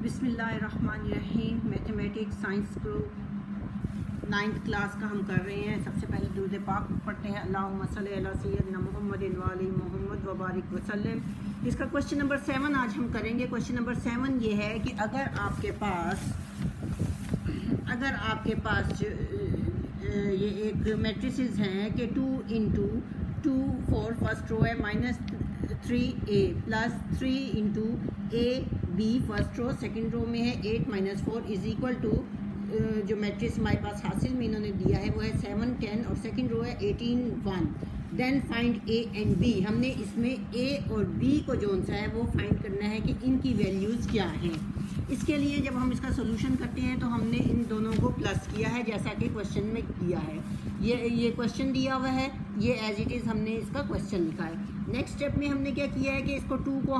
बिस्मिल्लाहिर्रहमानिर्रहीम। Mathematics science group 9th class का हम कर रहे हैं। सबसे पहले दुरूद पाक पढ़ते हैं। अल्लाहुम्मा सल्ली अला सय्यदना मुहम्मदिन व अली मुहम्मद व बारिक वसल्लम। इसका क्वेश्चन नंबर 7 आज हम करेंगे। क्वेश्चन नंबर 7 ये है कि अगर आपके पास ये एक मैट्रिसेस हैं कि 2 इंटू 2 4 फर्स्ट रो है -3a plus 3 into a b first row second row में है 8 - 4 इज इक्वल टू जो मैट्रिक्स हमारे पास हासिल में इन्होंने दिया है वो है 7 10 और सेकंड रो है 18 1। Then find a and b। हमने इसमें a और b को जोन सा है वो फाइंड करना है कि इनकी वैल्यूज़ क्या हैं। इसके लिए जब हम इसका सोल्यूशन करते हैं तो हमने इन दोनों को प्लस किया है जैसा कि क्वेश्चन में किया है। ये क्वेश्चन दिया हुआ है, ये एज इट इज़ हमने इसका क्वेश्चन लिखा है। नेक्स्ट स्टेप में हमने क्या किया है कि इसको 2 को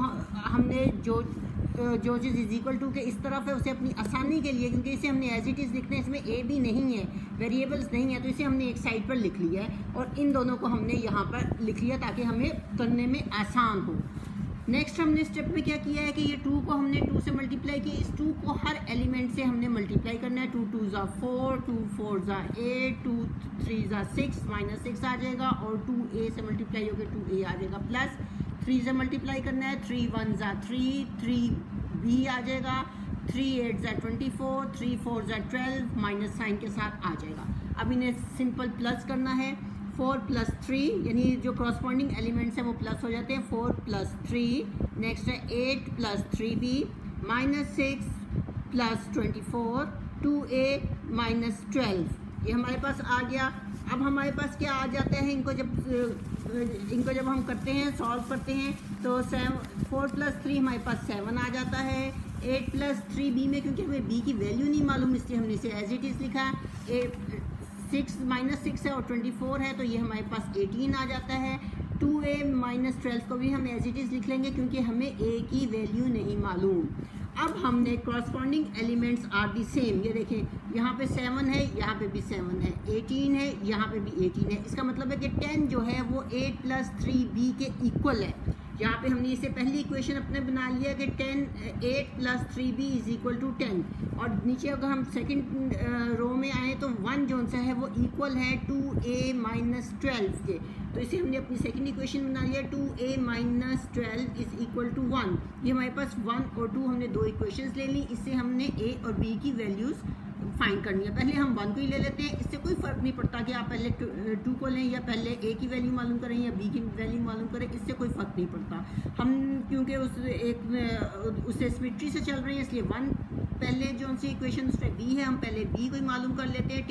हमने जो चीज़ इज इक्वल टू के इस तरफ है उसे अपनी आसानी के लिए, क्योंकि इसे हमने एज इट इज़ लिखना है, इसमें ए भी नहीं है, वेरिएबल्स नहीं है, तो इसे हमने एक साइड पर लिख लिया है और इन दोनों को हमने यहाँ पर लिख लिया ताकि हमें करने में आसान हो। नेक्स्ट हमने स्टेप में क्या किया है कि ये 2 को हमने 2 से मल्टीप्लाई किया। इस 2 को हर एलिमेंट से हमने मल्टीप्लाई करना है। 2 2 ज़ा 4, 2 4 ज़ा 8, 2 3 ज़ा 6 -6 आ जाएगा और 2a से मल्टीप्लाई होकर 2a आ जाएगा प्लस 3 से मल्टीप्लाई करना है। 3 1 ज़ा 3, 3b आ जाएगा। 3 8 ज़ा 24, 3 4 ज़ा 12 माइनस साइन के साथ आ जाएगा। अब इन्हें सिंपल प्लस करना है। 4 + 3 यानी जो कॉरस्पॉन्डिंग एलिमेंट्स हैं वो प्लस हो जाते हैं। 4 + 3 नेक्स्ट है 8 + 3b -6 + 24 2a -12 ये हमारे पास आ गया। अब हमारे पास क्या आ जाता है, इनको जब हम करते हैं सॉल्व करते हैं तो 4 + 3 हमारे पास 7 आ जाता है। 8 + 3b में क्योंकि हमें b की वैल्यू नहीं मालूम इसलिए हमने इसे एज इट इज़ लिखा है। 6 -6 है और 24 है तो ये हमारे पास 18 आ जाता है। 2a -12 को भी हम एज इट इज़ लिख लेंगे क्योंकि हमें a की वैल्यू नहीं मालूम। अब हमने corresponding elements are the same, ये देखें यहाँ पे 7 है, यहाँ पे भी 7 है, 18 है, यहाँ पे भी 18 है। इसका मतलब है कि 10 जो है वो 8 + 3b के इक्वल है। यहाँ पे हमने इसे पहली इक्वेशन अपने बना लिया कि 8 + 3b = 10 और नीचे अगर हम सेकंड रो में आए तो 1 जो सा है वो इक्वल है 2a -12 के, तो इसे हमने अपनी सेकंड इक्वेशन बना लिया। 2a -12 = 1। ये हमारे पास 1 और 2 हमने 2 इक्वेशंस ले ली। इससे हमने a और b की वैल्यूज़ फाइंड करनी है। पहले हम 1 को ही ले लेते हैं, इससे कोई फ़र्क नहीं पड़ता कि आप पहले 2 को लें या पहले a की वैल्यू मालूम करें या b की वैल्यू मालूम करें, इससे कोई फ़र्क नहीं पड़ता। हम क्योंकि उससे सिमेट्री से चल रहे हैं इसलिए 1 पहले जो सी इक्वेशन उसमें b है, हम पहले b को ही मालूम कर लेते हैं।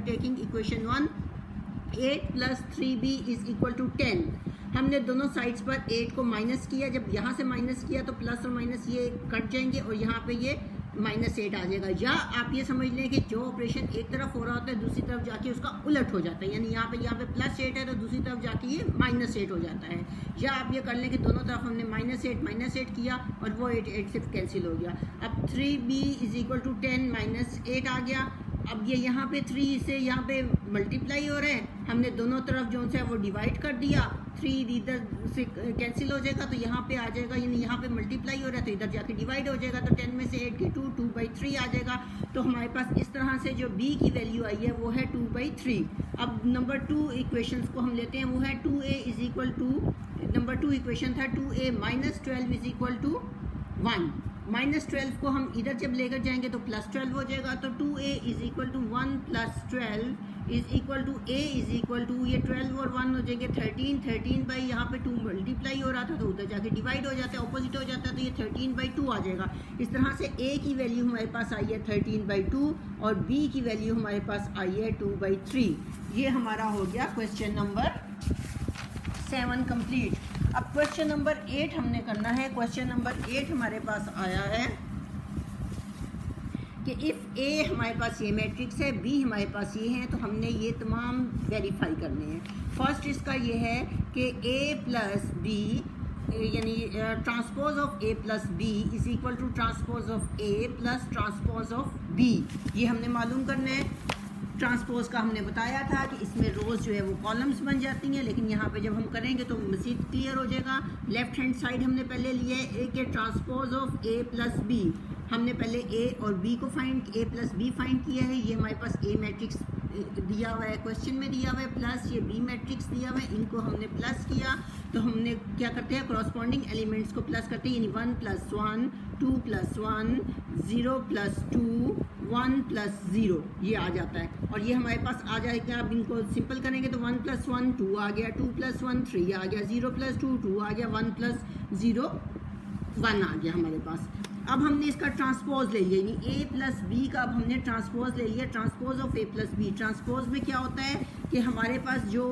Taking equation 1 8 + 3b = 10। हमने दोनों साइड्स पर 8 को माइनस किया, जब यहाँ से माइनस किया तो प्लस और माइनस ये कट जाएंगे और यहाँ पे ये -8 आ जाएगा। या आप ये समझ लें कि जो ऑपरेशन एक तरफ हो रहा होता है दूसरी तरफ जाके उसका उलट हो जाता है, यानी यहाँ पे +8 है तो दूसरी तरफ जाके ये -8 हो जाता है। या आप ये कर लें कि दोनों तरफ हमने -8 किया और वो 8 से कैंसिल हो गया। अब 3b = 10 -8 आ गया। अब ये यहाँ पे 3 से यहाँ पे मल्टीप्लाई हो रहे हैं, हमने दोनों तरफ जो है वो डिवाइड कर दिया। 3 इधर से कैंसिल हो जाएगा तो यहाँ पे आ जाएगा, यानी यहाँ पे मल्टीप्लाई हो रहा है तो इधर जाके डिवाइड हो जाएगा। तो 10 में से 8 के 2/3 आ जाएगा। तो हमारे पास इस तरह से जो b की वैल्यू आई है वो है 2/3। अब नंबर 2 इक्वेशंस को हम लेते हैं, वो है 2a = नंबर 2 इक्वेशन था 2a -12 = 1। -12 को हम इधर जब लेकर जाएंगे तो +12 हो जाएगा। तो 2a = 1 + 12 a ये 12 और 1 हो जाएंगे 13 बाई यहाँ पे 2 मल्टीप्लाई हो रहा था तो उधर जाके डिवाइड हो जाता है, ऑपोजिट हो जाता है, तो ये 13/2 आ जाएगा। इस तरह से a की वैल्यू हमारे पास आई है 13/2 और b की वैल्यू हमारे पास आई है 2/3। ये हमारा हो गया क्वेश्चन नंबर 7 कंप्लीट। अब क्वेश्चन नंबर 8 हमने करना है। क्वेश्चन नंबर 8 हमारे पास आया है कि इफ़ a हमारे पास ये मैट्रिक्स है, b हमारे पास ये है, तो हमने ये तमाम वेरीफाई करने हैं। फर्स्ट इसका ये है कि a + b यानी transpose of a + b = transpose of a + transpose of b, ये हमने मालूम करना है। ट्रांसपोज का हमने बताया था कि इसमें रोज़ जो है वो कॉलम्स बन जाती हैं, लेकिन यहाँ पे जब हम करेंगे तो मज़ीद क्लियर हो जाएगा। लेफ्ट हैंड साइड हमने पहले लिया है ए के ट्रांसपोज ऑफ a + b। हमने पहले ए और बी को फाइंड, ए प्लस बी फाइंड किया है, ये हमारे पास ए मैट्रिक्स दिया हुआ है, क्वेश्चन में दिया हुआ है, प्लस ये बी मैट्रिक्स दिया हुआ है, इनको हमने प्लस किया। तो हमने क्या करते हैं, कॉरस्पॉन्डिंग एलिमेंट्स को प्लस करते हैं, यानी 1 + 1, 2 + 1, 0 + 2, 1 + 0 ये आ जाता है। और ये हमारे पास आ जाएगा, अब इनको सिंपल करेंगे तो 1 + 1 2 आ गया, 2 + 1 3 आ गया, 0 + 2 2 आ गया, 1 + 0 1 आ गया हमारे पास। अब हमने इसका ट्रांसपोज ले लिया, यानी ए प्लस बी का अब हमने ट्रांसपोज ले लिया, transpose of A plus B. Transpose में क्या होता है कि हमारे पास जो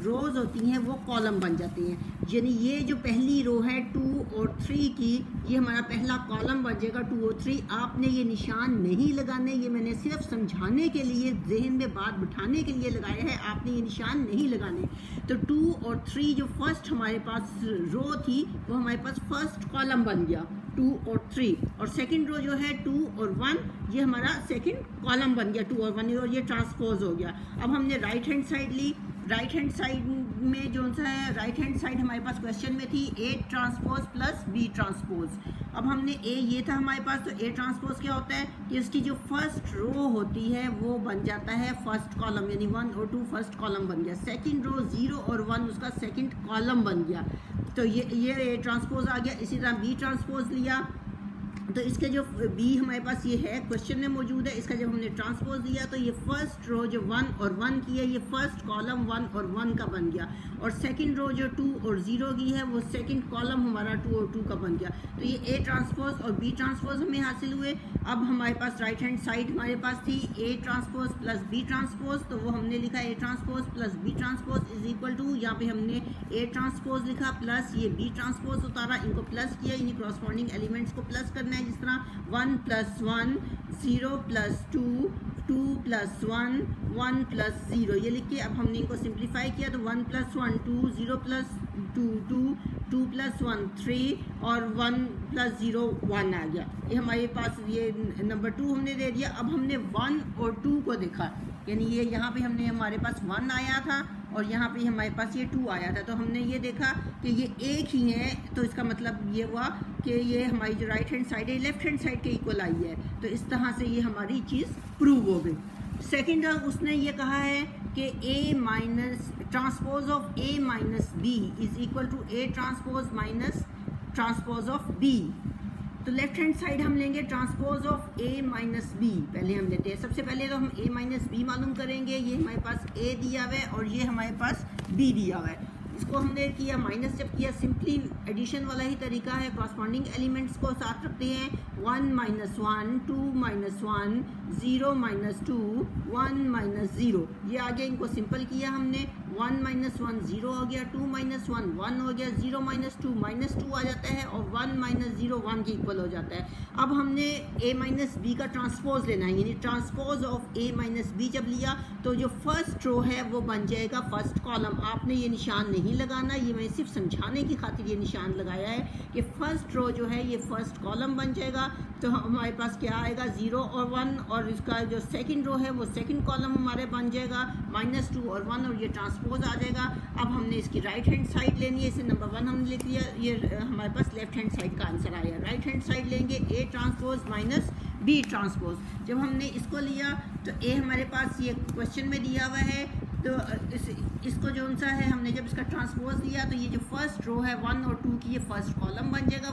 रोज़ होती हैं वो कॉलम बन जाती हैं, यानी ये जो पहली रो है 2 और 3 की, ये हमारा पहला कॉलम बन जाएगा 2 और 3। आपने ये निशान नहीं लगाने, ये मैंने सिर्फ समझाने के लिए, जहन में बात बिठाने के लिए लगाया है, आपने ये निशान नहीं लगाने। तो 2 और 3 जो फर्स्ट हमारे पास रो थी वो हमारे पास फर्स्ट कॉलम बन गया 2 और 3, और सेकंड रो जो है 2 और 1 ये हमारा सेकंड कॉलम बन गया 2 और 1, और ये ट्रांसपोज हो गया। अब हमने राइट हैंड साइड ली, राइट हैंड साइड में जो सा है, राइट हैंड साइड हमारे पास क्वेश्चन में थी A transpose plus B transpose. अब हमने ए ये था हमारे पास, तो ए ट्रांसपोज क्या होता है कि इसकी जो फर्स्ट रो होती है वो बन जाता है फर्स्ट कॉलम, यानी 1 और 2 फर्स्ट कॉलम बन गया, सेकंड रो 0 और 1 उसका सेकंड कॉलम बन गया। तो ये ए ट्रांसपोज आ गया। इसी तरह बी ट्रांसपोज लिया, तो इसके जो बी हमारे पास ये है क्वेश्चन में मौजूद है, इसका जब हमने ट्रांसपोज दिया तो ये फर्स्ट रो जो 1 और 1 की है ये फर्स्ट कॉलम 1 और 1 का बन गया, और सेकंड रो जो 2 और 0 की है वो सेकंड कॉलम हमारा 2 और 2 का बन गया। तो ये ए ट्रांसपोज और बी ट्रांसपोज हमें हासिल हुए। अब हमारे पास राइट हैंड साइड हमारे पास थी A transpose plus B transpose, तो वो हमने लिखा A transpose plus B transpose is equal to, यहाँ पे हमने ए ट्रांसपोज लिखा प्लस ये बी ट्रांसपोज उतारा, इनको प्लस किया, यानी कॉरस्पॉन्डिंग एलिमेंट्स को प्लस करना है, जिस तरह 1 + 1 0 + 2 2 + 1 1 + 0 ये लिख के अब हमने इनको सिंप्लीफाई किया, तो 1 + 1 2, 0 + 2 2, 2 + 1 3 और 1 + 0 1 आ गया। ये हमारे पास ये नंबर 2 हमने दे दिया। अब हमने 1 और 2 को देखा, यानी ये यहाँ पे हमने हमारे पास 1 आया था और यहाँ पे हमारे पास ये 2 आया था, तो हमने ये देखा कि ये एक ही है, तो इसका मतलब ये हुआ कि ये हमारी जो राइट हैंड साइड है लेफ्ट हैंड साइड के इक्वल आई है, तो इस तरह से ये हमारी चीज़ प्रूव हो गई। सेकेंड उसने ये कहा है कि A minus transpose of A minus B is equal to A transpose minus transpose of B. तो लेफ्ट हैंड साइड हम लेंगे transpose of A minus B, पहले हम लेते हैं। सबसे पहले तो हम ए माइनस बी मालूम करेंगे, ये हमारे पास ए दिया हुआ है और ये हमारे पास बी दिया हुआ है। इसको हमने किया माइनस, जब किया सिंपली एडिशन वाला ही तरीका है, कॉरस्पॉन्डिंग एलिमेंट्स को साथ रखते हैं, 1 - 1 2 - 1 0 - 2 1 - 0 ये आगे इनको सिंपल किया हमने, 1 - 1 0 हो गया, 2 - 1 1 हो गया, 0 - 2 -2 आ जाता है और 1 - 0 1 के इक्वल हो जाता है। अब हमने a माइनस बी का ट्रांसपोज लेना है, यानी transpose of a minus B जब लिया तो जो फर्स्ट रो है वो बन जाएगा फर्स्ट कॉलम। आपने ये निशान नहीं लगाना, ये मैं सिर्फ समझाने की खातिर ये निशान लगाया है कि फर्स्ट रो जो है ये फर्स्ट कॉलम बन जाएगा। तो हमारे पास क्या आएगा 0 और 1, और इसका जो सेकंड रो है वो सेकंड कॉलम हमारे बन जाएगा -2 और 1, और ये ट्रांसपोज आ जाएगा। अब हमने इसकी राइट हैंड साइड लेनी है, इसे नंबर 1 हमने लिख लिया, ये हमारे पास लेफ्ट हैंड साइड का आंसर आया। राइट हैंड साइड लेंगे A transpose minus B transpose. जब हमने इसको लिया तो ए हमारे पास ये क्वेश्चन में दिया हुआ है, तो इसको जो सा है हमने जब इसका ट्रांसपोज लिया तो ये जो फर्स्ट रो है 1 और 2 की ये फर्स्ट कॉलम बन जाएगा,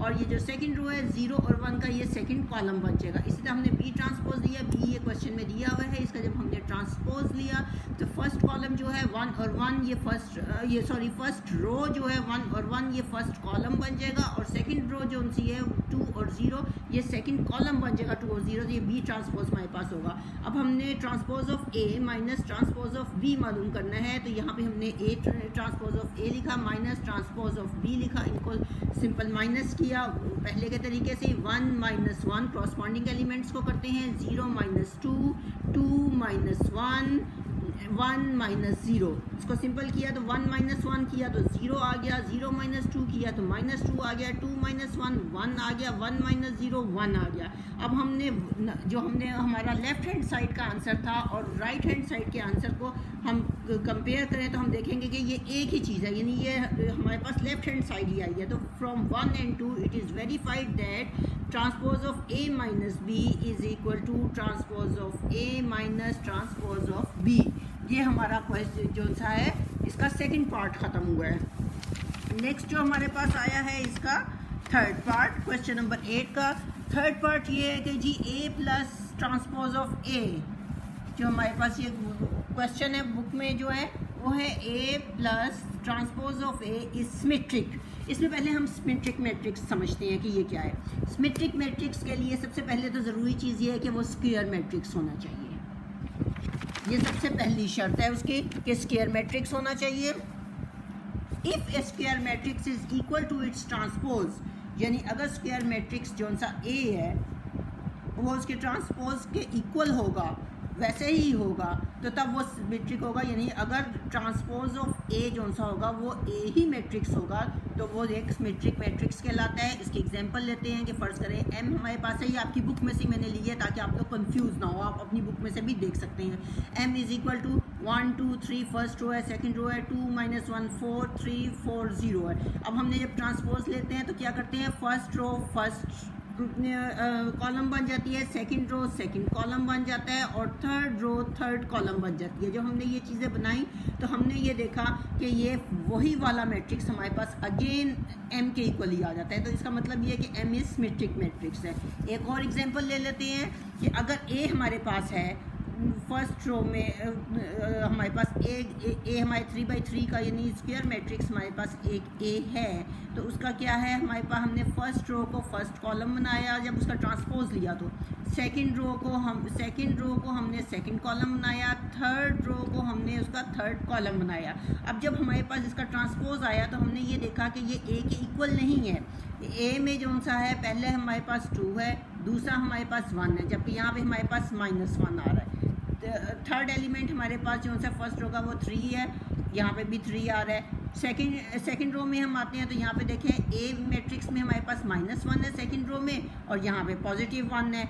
और ये जो सेकंड रो है 0 और 1 का ये सेकंड कॉलम बन जाएगा। इसी तरह हमने बी ट्रांसपोज लिया, बी ये क्वेश्चन में दिया हुआ है, इसका जब हमने ट्रांसपोज लिया तो फर्स्ट कॉलम जो है 1 और 1 ये फर्स्ट रो जो है 1 और 1 ये फर्स्ट कॉलम बन जाएगा, और सेकंड रो जो उनसी है 2 और 0 ये सेकंड कॉलम बन जाएगा 2 और 0, तो ये बी ट्रांसपोज हमारे पास होगा। अब हमने transpose of A minus transpose of B मालूम करना है, तो यहाँ पे हमने ए ट्रांसपोज ऑफ ए लिखा माइनस ट्रांसपोज ऑफ बी लिखा, इनको सिंपल माइनस किया पहले के तरीके से। 1 - 1 कॉरस्पॉन्डिंग एलिमेंट्स को करते हैं, 0 - 2 2 - 1 1 माइनस 0, इसको सिंपल किया तो 1 माइनस 1 किया तो 0 आ गया, 0 माइनस 2 किया तो माइनस 2 आ गया, 2 माइनस 1 1 आ गया, 1 माइनस 0 1 आ गया। अब हमने हमारा लेफ्ट हैंड साइड का आंसर था और राइट हैंड साइड के आंसर को हम कंपेयर करें तो हम देखेंगे कि ये एक ही चीज़ है, यानी ये हमारे पास लेफ्ट हैंड साइड ही आई है। तो from 1 and 2 it is verified that transpose of A minus B is equal to transpose of A minus transpose of B। ये हमारा क्वेश्चन जो सा है इसका सेकंड पार्ट ख़त्म हुआ है। नेक्स्ट जो हमारे पास आया है इसका थर्ड पार्ट, क्वेश्चन नंबर 8 का थर्ड पार्ट ये है कि जी A plus transpose of A, जो हमारे पास ये क्वेश्चन है बुक में जो है वो है A plus transpose of A is symmetric. इसमें पहले हम सिमेट्रिक मैट्रिक्स समझते हैं कि ये क्या है। सिमेट्रिक मैट्रिक्स के लिए सबसे पहले तो ज़रूरी चीज़ ये है कि वो स्क्वायर मैट्रिक्स होना चाहिए, ये सबसे पहली शर्त है उसकी कि स्क्वायर मैट्रिक्स होना चाहिए। If a square matrix is equal to its transpose, यानी अगर स्क्वायर मैट्रिक्स जो सा A है वो उसके ट्रांसपोज के इक्वल होगा, वैसे ही होगा, तो तब वो सिमेट्रिक होगा। यानी अगर ट्रांसपोज ऑफ A जो सा होगा वो A ही मैट्रिक्स होगा तो वो एक सिमेट्रिक मैट्रिक्स कहलाता है। इसकी एग्जांपल लेते हैं कि फ़र्ज़ करें M हमारे पास है, ये आपकी बुक में से मैंने ली है ताकि आप लोग कंफ्यूज ना हो, आप अपनी बुक में से भी देख सकते हैं। M is equal to 1 2 3 first row है, सेकंड रो है 2 माइनस 1 4 3 4 0 है। अब हमने जब ट्रांसपोज लेते हैं तो क्या करते हैं, फर्स्ट रो फर्स्ट कॉलम बन जाती है, सेकंड रो सेकंड कॉलम बन जाता है और थर्ड रो थर्ड कॉलम बन जाती है। जब हमने ये चीज़ें बनाई तो हमने ये देखा कि ये वही वाला मैट्रिक्स हमारे पास अगेन M के इक्वल ही आ जाता है। तो इसका मतलब ये है कि M इज सिमेट्रिक मैट्रिक्स है। एक और एग्जांपल ले लेते हैं कि अगर A हमारे पास है, फर्स्ट रो में हमारे पास A हमारे 3/3 का यानी स्क्वायर मैट्रिक्स हमारे पास एक A है, तो उसका क्या है, हमारे पास हमने फर्स्ट रो को फर्स्ट कॉलम बनाया, जब उसका ट्रांसपोज लिया तो सेकंड रो को हमने सेकंड कॉलम बनाया, थर्ड रो को हमने उसका थर्ड कॉलम बनाया। अब जब हमारे पास इसका ट्रांसपोज आया तो हमने ये देखा कि ये A के इक्वल नहीं है। A में जो सा है पहले हमारे पास 2 है, दूसरा हमारे पास 1 है, जबकि यहाँ पे हमारे पास -1 आ रहा है। थर्ड एलिमेंट हमारे पास जो सा फर्स्ट रो का वो 3 है, यहाँ पे भी 3 आ रहा है। सेकंड रो में हम आते हैं तो यहाँ पे देखें A मैट्रिक्स में हमारे पास -1 है सेकंड रो में और यहाँ पे +1 है।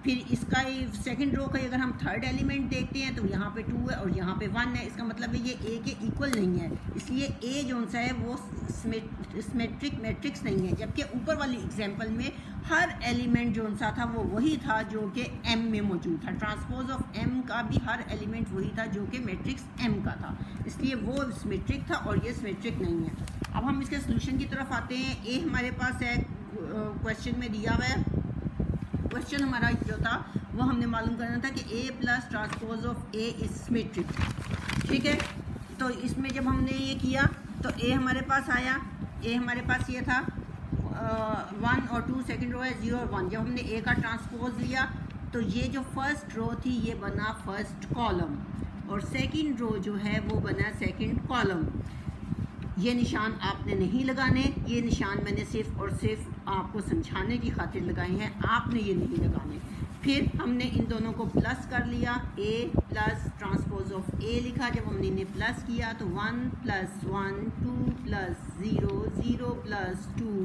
फिर इसका सेकंड रो का अगर हम थर्ड एलिमेंट देखते हैं तो यहाँ पे 2 है और यहाँ पे 1 है। इसका मतलब है ये A के इक्वल नहीं है, इसलिए A जो सा है वो सिमेट्रिक मैट्रिक्स नहीं है। जबकि ऊपर वाली एग्जांपल में हर एलिमेंट जो सा था वो वही था जो कि M में मौजूद था। ट्रांसपोज ऑफ M का भी हर एलिमेंट वही था जो कि मैट्रिक्स M का था, इसलिए वो सिमेट्रिक था और ये सिमेट्रिक नहीं है। अब हम इसके सोल्यूशन की तरफ आते हैं। A हमारे पास है, क्वेश्चन में दिया हुआ है। क्वेश्चन हमारा जो था वो हमने मालूम करना था कि A plus transpose of A is symmetric, ठीक है। तो इसमें जब हमने ये किया तो A हमारे पास आया, A हमारे पास ये था 1 और 2, सेकंड रो है 0 और 1। जब हमने A का ट्रांसपोज लिया तो ये जो फर्स्ट रो थी ये बना फर्स्ट कॉलम और सेकंड रो जो है वो बना सेकंड कॉलम। ये निशान आपने नहीं लगाने, ये निशान मैंने सिर्फ और सिर्फ आपको समझाने की खातिर लगाए हैं, आपने ये नहीं लगाने। फिर हमने इन दोनों को प्लस कर लिया, A plus transpose of A लिखा। जब हमने इन्हें प्लस किया तो 1 + 1 2 + 0 0 + 2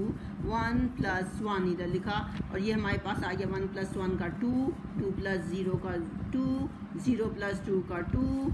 1 + 1 इधर लिखा और ये हमारे पास आ गया 1 + 1 का 2 2 + 0 का 2 0 + 2 का 2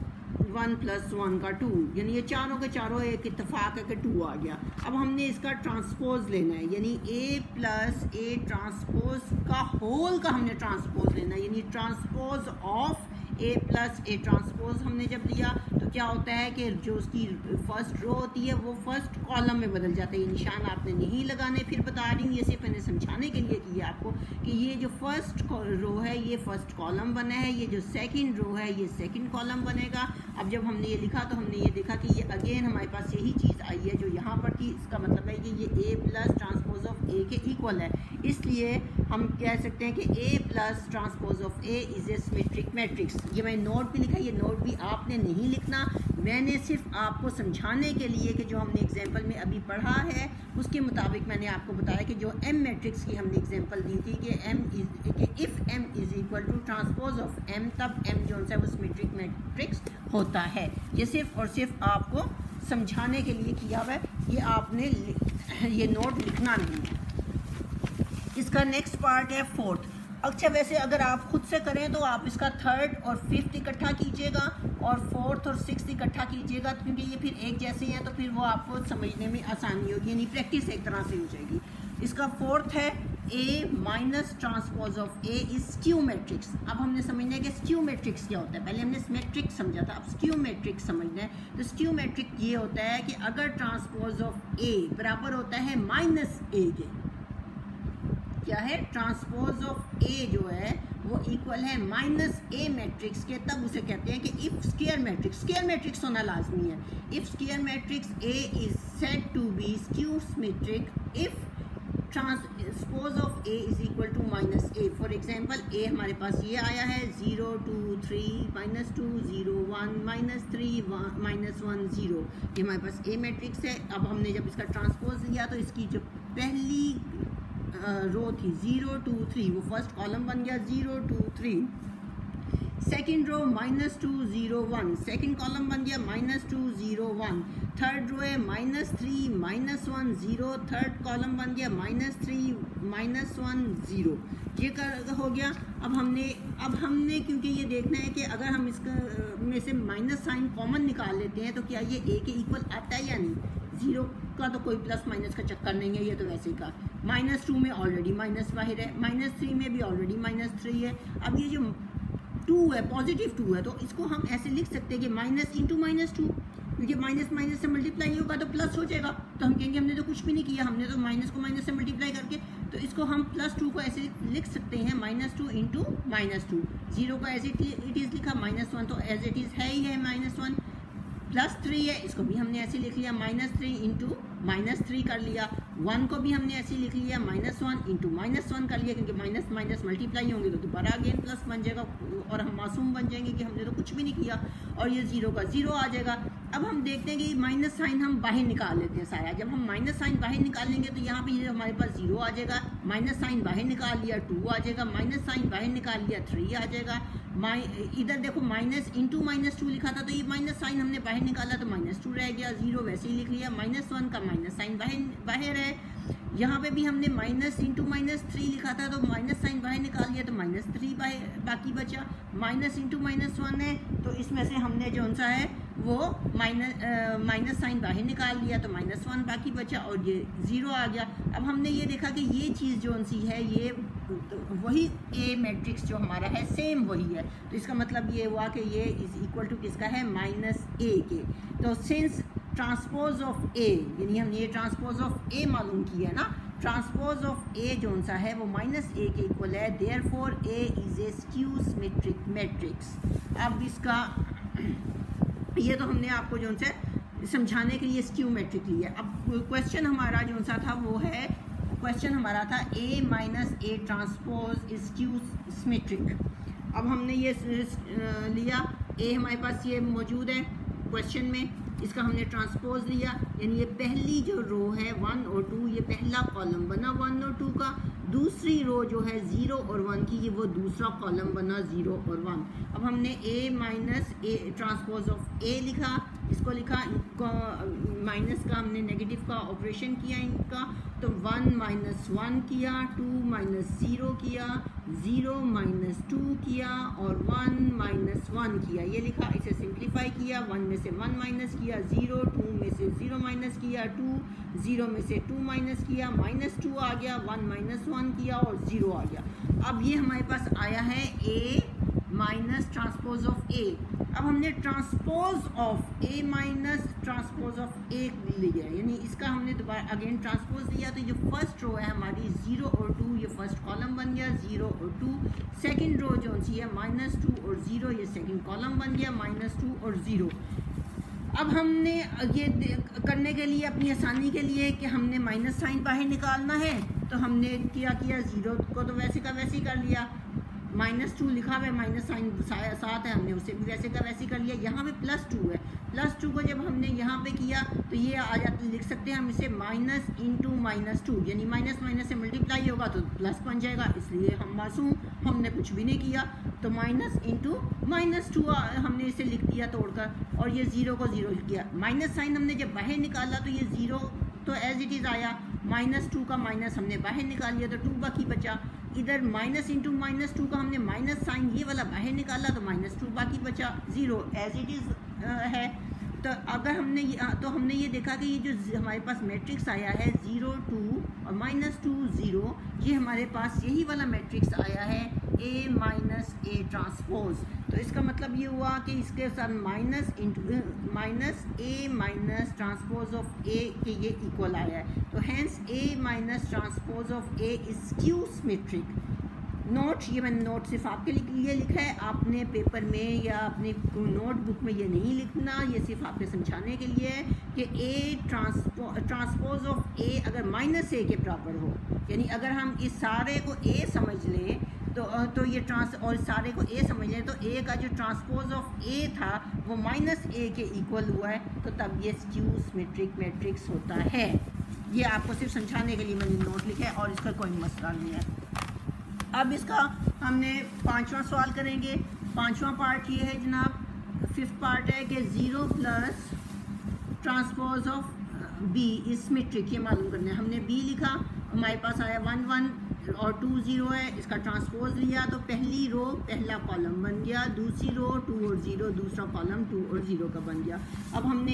1 + 1 का 2, यानी ये चारों के चारों एक इत्तेफाक है कि 2 आ गया। अब हमने इसका ट्रांसपोज लेना है, यानी A प्लस A ट्रांसपोज का होल का हमने ट्रांसपोज लेना है, यानी transpose of A plus A transpose हमने जब लिया तो क्या होता है कि जो उसकी फर्स्ट रो होती है वो फर्स्ट कॉलम में बदल जाता है। ये निशान आपने नहीं लगाने, फिर बता रही हूँ, ये सिर्फ मैंने समझाने के लिए किया आपको कि ये जो फर्स्ट रो है ये फर्स्ट कॉलम बना है, ये जो सेकंड रो है ये सेकंड कॉलम बनेगा। अब जब हमने ये लिखा तो हमने ये देखा कि ये अगेन हमारे पास यही चीज़ आई है जो यहाँ पर थी। इसका मतलब है कि ये A plus transpose of A के इक्वल है, इसलिए हम कह सकते हैं कि A plus transpose of A is a symmetric matrix. ये मैंने नोट भी लिखा है, ये नोट भी आपने नहीं लिखना, मैंने सिर्फ आपको समझाने के लिए कि जो हमने एग्जांपल में अभी पढ़ा है उसके मुताबिक मैंने आपको बताया कि जो M मैट्रिक्स की हमने एग्जांपल दी थी कि if M is equal to transpose of M, तब M जो है वो सिमेट्रिक मैट्रिक्स होता है। ये सिर्फ और सिर्फ आपको समझाने के लिए किया हुआ है, ये आपने ये नोट लिखना नहीं है। इसका नेक्स्ट पार्ट है फोर्थ। अच्छा वैसे अगर आप खुद से करें तो आप इसका थर्ड और फिफ्थ इकट्ठा कीजिएगा और फोर्थ और सिक्स्थ इकट्ठा कीजिएगा, क्योंकि ये फिर एक जैसे हैं तो फिर वो आपको समझने में आसानी होगी, यानी प्रैक्टिस एक तरह से हो जाएगी। इसका फोर्थ है A minus transpose of A is skew matrix. अब हमने समझना है कि स्क्यू मैट्रिक्स क्या होता है। पहले हमने सिमेट्रिक समझा था, अब स्क्यू मैट्रिक्स समझना है। तो स्क्यू मैट्रिक ये होता है कि अगर ट्रांसपोज ऑफ A बराबर होता है माइनस A के, क्या है, ट्रांसपोज ऑफ A जो है वो इक्वल है माइनस A मैट्रिक्स के, तब उसे कहते हैं कि if square matrix, square matrix होना लाजमी है। If square matrix A is said to be skew symmetric if transpose of A is equal to minus A। For example A हमारे पास ये आया है 0 2 3 माइनस 2 0 1 माइनस 3 माइनस 1 0, ये हमारे पास A मैट्रिक्स है। अब हमने जब इसका ट्रांसपोज लिया तो इसकी जो पहली रो थी 0 2 3, वो फर्स्ट कॉलम बन गया 0 2 3। Second row minus 2 0 1, second column बन गया माइनस 2 0 1। थर्ड रो है माइनस 3 माइनस 1 0, थर्ड कॉलम बन गया माइनस 3 माइनस 1 0। ये हो गया। अब हमने क्योंकि ये देखना है कि अगर हम इसका में से माइनस साइन कॉमन निकाल लेते हैं तो क्या ये A के इक्वल आता है या नहीं। 0 का तो कोई प्लस माइनस का चक्कर नहीं है, ये तो वैसे ही का। -2 में ऑलरेडी माइनस बाहर है, -3 में भी ऑलरेडी -3 है। अब ये जो 2 है, पॉजिटिव 2 है, तो इसको हम ऐसे लिख सकते हैं कि माइनस इंटू -2, क्योंकि माइनस माइनस से मल्टीप्लाई होगा तो प्लस हो जाएगा। तो हम कहेंगे हमने तो कुछ भी नहीं किया, हमने तो माइनस को माइनस से मल्टीप्लाई करके, तो इसको हम +2 को ऐसे लिख सकते हैं -2 इंटू -2। 0 को एज इट इज़ लिखा, -1 तो एज इट इज़ है ही है -1। +3 है, इसको भी हमने ऐसे लिख लिया -3 इंटू -3 कर लिया। 1 को भी हमने ऐसे लिख लिया -1 इंटू -1 कर लिया, क्योंकि माइनस माइनस मल्टीप्लाई होंगे तो दोबारा अगेन प्लस बन जाएगा और हम मासूम बन जाएंगे कि हमने तो कुछ भी नहीं किया, और ये 0 का 0 आ जाएगा। अब हम देखते हैं कि माइनस साइन हम बाहर निकाल लेते हैं सारा। जब हम माइनस साइन बाहर निकालेंगे तो यहाँ पे ये हमारे पास 0 आ जाएगा, माइनस साइन बाहर निकाल लिया 2 आ जाएगा, माइनस साइन बाहर निकाल लिया 3 आ जाएगा। इधर देखो माइनस इंटू -2 लिखा था, तो ये माइनस साइन हमने बाहर निकाला तो -2 रह गया, 0 वैसे ही लिख लिया। -1 का माइनस साइन बाहर है। यहाँ पे भी हमने माइनस इंटू -3 लिखा था, तो माइनस साइन बाहर निकाल लिया तो -3 बाकी बचा। माइनस इंटू -1 है, तो इसमें से हमने जो सा है वो माइनस साइन बाहर निकाल लिया तो -1 बाकी बचा और ये 0 आ गया। अब हमने ये देखा कि ये चीज़ जो सी है ये वही A मैट्रिक्स जो हमारा है सेम वही है, तो इसका मतलब ये हुआ कि ये इज इक्वल टू किसका है, -A के। तो सिंस ट्रांसपोज ऑफ A, यानी हमने ये ट्रांसपोज ऑफ A मालूम किया है ना, ट्रांसपोज ऑफ A जो सा है वो -A के इक्वल है, therefore A is A skew symmetric matrix. अब इसका ये तो हमने आपको जो सा समझाने के लिए स्क्यू मैट्रिक लिया। अब क्वेश्चन हमारा जो सा था वो है, क्वेश्चन हमारा था A minus A transpose is skew symmetric. अब हमने ये लिया, A हमारे पास ये मौजूद है क्वेश्चन में, इसका हमने ट्रांसपोज लिया, यानी ये पहली जो रो है 1 और 2, ये पहला कॉलम बना 1 और 2 का। दूसरी रो जो है 0 और 1 की, ये वो दूसरा कॉलम बना 0 और 1। अब हमने A minus A transpose of A लिखा, इसको लिखा, माइनस का हमने नेगेटिव का ऑपरेशन किया इनका, तो 1 माइनस 1 किया, 2 माइनस 0 किया, 0 माइनस 2 किया और 1 माइनस 1 किया, ये लिखा। इसे सिंप्लीफाई किया, 1 में से 1 माइनस किया, 0 2 में से 0 माइनस किया, 2 0 में से 2 माइनस किया, -2 आ गया, 1 माइनस 1 किया और 0 आ गया। अब ये हमारे पास आया है A minus transpose of A। अब हमने transpose of A minus transpose of A लिया, यानी इसका हमने दोबारा अगेन ट्रांसपोज लिया, तो ये फर्स्ट रो है हमारी 0 और 2, ये फर्स्ट कॉलम बन गया 0 और 2। सेकंड रो जो सी है -2 और 0, ये सेकंड कॉलम बन गया -2 और 0। अब हमने ये करने के लिए अपनी आसानी के लिए कि हमने माइनस साइन बाहर निकालना है, तो हमने क्या किया, 0 को तो वैसे का वैसे ही कर लिया, -2 लिखा हुआ है, माइनस साइन साथ है, हमने उसे भी वैसे का वैसे कर लिया। यहाँ पे +2 है, +2 को जब हमने यहाँ पे किया तो ये आ जाते, लिख सकते हैं हम इसे माइनस इंटू -2, यानी माइनस माइनस से मल्टीप्लाई होगा तो प्लस बन जाएगा, इसलिए हम मासूम, हमने कुछ भी नहीं किया। तो माइनस इंटू -2 हमने इसे लिख दिया तोड़कर, और ये 0 को 0 लिख दिया। माइनस साइन हमने जब बाहर निकाला तो ये 0 तो एज इट इज़ आया, -2 का माइनस हमने बाहर निकाल लिया तो 2 बाकी बचा। इधर माइनस इंटू -2 का हमने माइनस साइन ये वाला बाहर निकाला तो -2 बाकी बचा, 0 एज इट इज़ है। तो अगर हमने ये देखा कि ये जो हमारे पास मैट्रिक्स आया है 0 2 और -2 0, ये हमारे पास यही वाला मैट्रिक्स आया है A माइनस A ट्रांसपोज। तो इसका मतलब ये हुआ कि इसके साथ minus A minus transpose of A के ये इक्वल आया है। तो hence A minus transpose of A is skew symmetric. Note, ये मैंने नोट सिर्फ आपके लिए लिखा है, आपने पेपर में या अपनी नोटबुक में ये नहीं लिखना, ये सिर्फ आपके समझाने के लिए है कि A ट्रांसपोज ऑफ A अगर -A के बराबर हो, यानी अगर हम इस सारे को A समझ लें तो ये और सारे को A समझ लें तो A का जो ट्रांसपोज ऑफ A था वो -A के इक्वल हुआ है, तो तब ये स्क्यू सिमेट्रिक मैट्रिक्स होता है। ये आपको सिर्फ समझाने के लिए मैंने नोट लिखा है और इसका कोई मसला नहीं है। अब इसका हमने 5वां सवाल करेंगे। 5वां पार्ट ये है जनाब, 5th पार्ट है कि 0 plus transpose of B is symmetric, ये मालूम करना है। हमने B लिखा, हमारे पास आया 1 1 और 2 0 है, इसका ट्रांसपोज लिया तो पहली रो पहला कॉलम बन गया, दूसरी रो 2 और 0 दूसरा कॉलम 2 और 0 का बन गया। अब हमने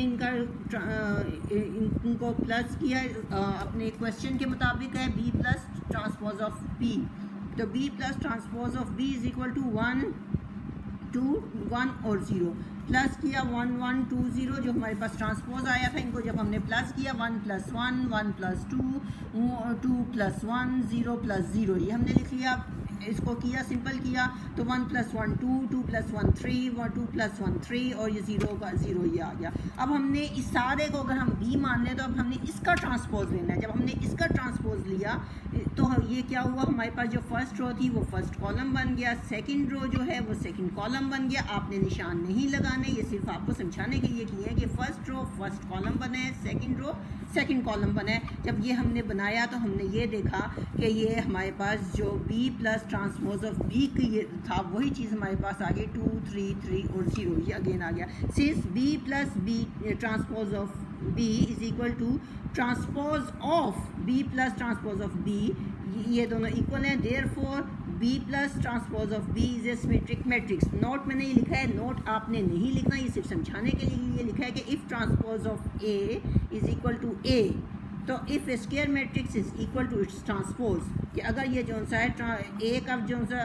इनको प्लस किया, अपने क्वेश्चन के मुताबिक है B plus transpose of B, तो B plus transpose of B is equal to 1 2 1 और 0, प्लस किया 1 1 2 0 जो हमारे पास ट्रांसपोज आया था, इनको जब हमने प्लस किया 1 + 1 1 + 2 2 + 1 0 + 0, ये हमने लिख लिया। इसको किया, सिंपल किया तो 1 + 1 2 2 + 1 3 2 + 1 3 और ये 0 का 0 ये आ गया। अब हमने इस सारे को अगर हम B मान लें तो अब हमने इसका ट्रांसपोज लेना है। जब हमने इसका ट्रांसपोज लिया तो ये क्या हुआ, हमारे पास जो फर्स्ट रो थी वो फर्स्ट कॉलम बन गया, सेकंड रो जो है वो सेकंड कॉलम बन गया। आपने निशान नहीं लगाने, ये सिर्फ आपको समझाने के लिए किए हैं कि फर्स्ट रो फर्स्ट कॉलम बना है, सेकंड रो सेकंड कॉलम बना है। जब ये हमने बनाया तो हमने ये देखा कि ये हमारे पास जो B plus transpose of B की ये था वही चीज़ हमारे पास आ गई, 2 3 3 और 0, ये अगेन आ गया। Since B plus B transpose of B is equal to transpose of B plus transpose of B, ये दोनों इक्वल हैं, therefore B plus transpose of B is a symmetric matrix. Note मैंने ये लिखा है, नोट आपने नहीं लिखना, ये सिर्फ समझाने के लिए ये लिखा है कि if transpose of A is equal to A, तो if square matrix is equal to its transpose, कि अगर ये जो सा है ए का जो सा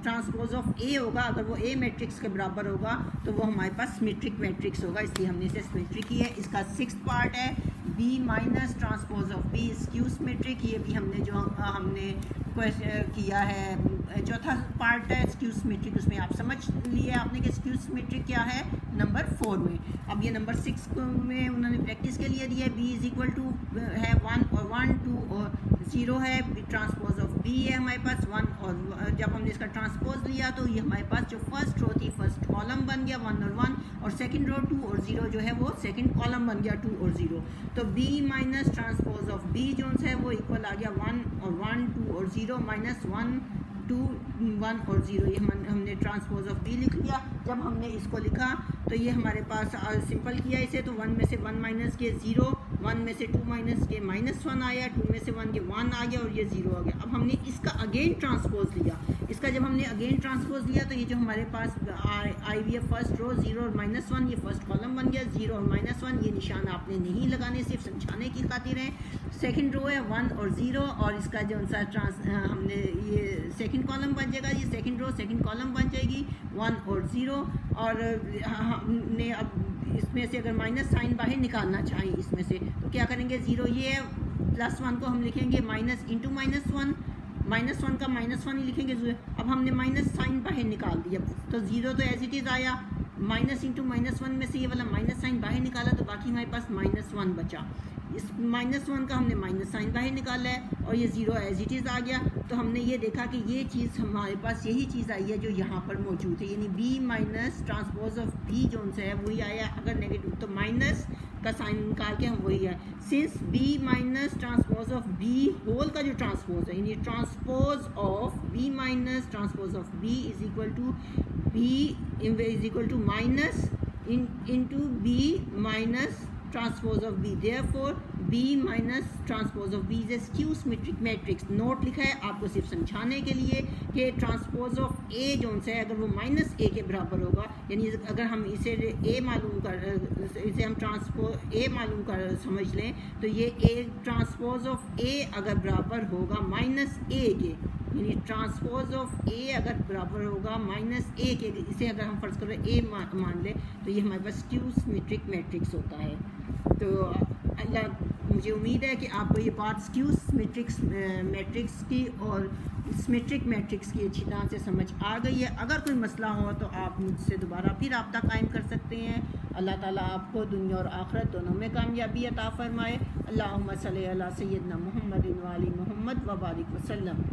ट्रांसपोज ऑफ ए होगा, अगर वो ए मैट्रिक्स के बराबर होगा तो वो हमारे पास सिमेट्रिक मैट्रिक्स होगा, इसलिए हमने इसे सिमेट्रिक की है। इसका 6th पार्ट है B minus transpose of B skew symmetric, ये भी हमने जो हमने किया है। चौथा पार्ट है स्क्यू सिमेट्रिक, उसमें आप समझ लिए आपने कि स्क्यू सिमेट्रिक क्या है नंबर 4 में। अब ये नंबर 6 में उन्होंने प्रैक्टिस के लिए दिया है, B इज इक्वल टू है 1 और 1 2 और 0 है, ट्रांसपोज ऑफ B है हमारे पास 1, और जब हमने इसका ट्रांसपोज लिया तो ये हमारे पास जो फर्स्ट रो थी फर्स्ट कॉलम बन गया 1 और 1, और सेकंड रो 2 और 0 जो है वो सेकंड कॉलम बन गया 2 और 0। तो B minus transpose of B जो है वो इक्वल आ गया 1 और 1 2 और 0 माइनस 1 2 1 और 0, ये हमने ट्रांसपोज ऑफ B लिख लिया। जब हमने इसको लिखा तो ये हमारे पास सिंपल किया इसे, तो 1 में से 1 माइनस के 0, 1 में से 2 माइनस के -1 आया, 2 में से 1 के 1 आ गया और ये 0 आ गया। अब हमने इसका अगेन ट्रांसपोज लिया, इसका जब हमने अगेन ट्रांसपोज लिया तो ये जो हमारे पास आई हुई है फर्स्ट रो 0 और -1, ये फर्स्ट कॉलम बन गया 0 और -1, ये निशान आपने नहीं लगाने, सिर्फ समझाने की खातिर है। सेकंड रो है 1 और 0, और इसका जो सा हमने ये सेकंड कॉलम बन जाएगा, ये सेकंड रो सेकंड कॉलम बन जाएगी 1 और 0, और हमने अब इसमें से अगर माइनस साइन बाहर निकालना चाहें इसमें से तो क्या करेंगे, 0 ये है, +1 को हम लिखेंगे माइनस इंटू -1, -1 का -1 ही लिखेंगे। अब हमने माइनस साइन बाहर निकाल दिया तो 0 तो एज इट इज़ आया, माइनस इंटू -1 में से ये वाला माइनस साइन बाहर निकाला तो बाकी हमारे पास -1 बचा। इस -1 का हमने माइनस साइन बाहर निकाला है और ये 0 एज इट इज़ आ गया। तो हमने ये देखा कि ये चीज़ हमारे पास यही चीज़ आई है जो यहाँ पर मौजूद है, यानी b minus transpose of b जो है वही आया। अगर नेगेटिव तो माइनस का साइन निकाल के हम वही है। Since b minus transpose of b whole का जो ट्रांसपोज है, यानी transpose of b minus transpose of b is equal to minus into b minus transpose of b, therefore b minus transpose of b is a skew symmetric matrix। Note लिखा है आपको सिर्फ समझाने के लिए कि ट्रांसपोज ऑफ a जो है अगर वो माइनस a के बराबर होगा, यानी अगर हम इसे a मालूम कर इसे हम ट्रांसपोज a मालूम कर समझ लें तो ये a ट्रांसपोज ऑफ a अगर बराबर होगा माइनस a के, यानी ट्रांसपोज ऑफ a अगर बराबर होगा माइनस a के, इसे अगर हम फर्ज करें a मान लें तो ये हमारे पास स्क्यू सिमेट्रिक मैट्रिक्स होता है। तो अल्लाह मुझे उम्मीद है कि आपको ये बात स्क्यू सिमेट्रिक मैट्रिक्स की और सिमेट्रिक मैट्रिक्स की अच्छी तरह से समझ आ गई है। अगर कोई मसला हो तो आप मुझसे दोबारा फिर रब्ता कायम कर सकते हैं। अल्लाह ताला आपको दुनिया और आखिरत दोनों में कामयाबी अता फरमाए। अल्लाहुम्मा सल्ली अला सय्यदना मुहम्मदिन व अली मुहम्मद व बारिक वसल्लम।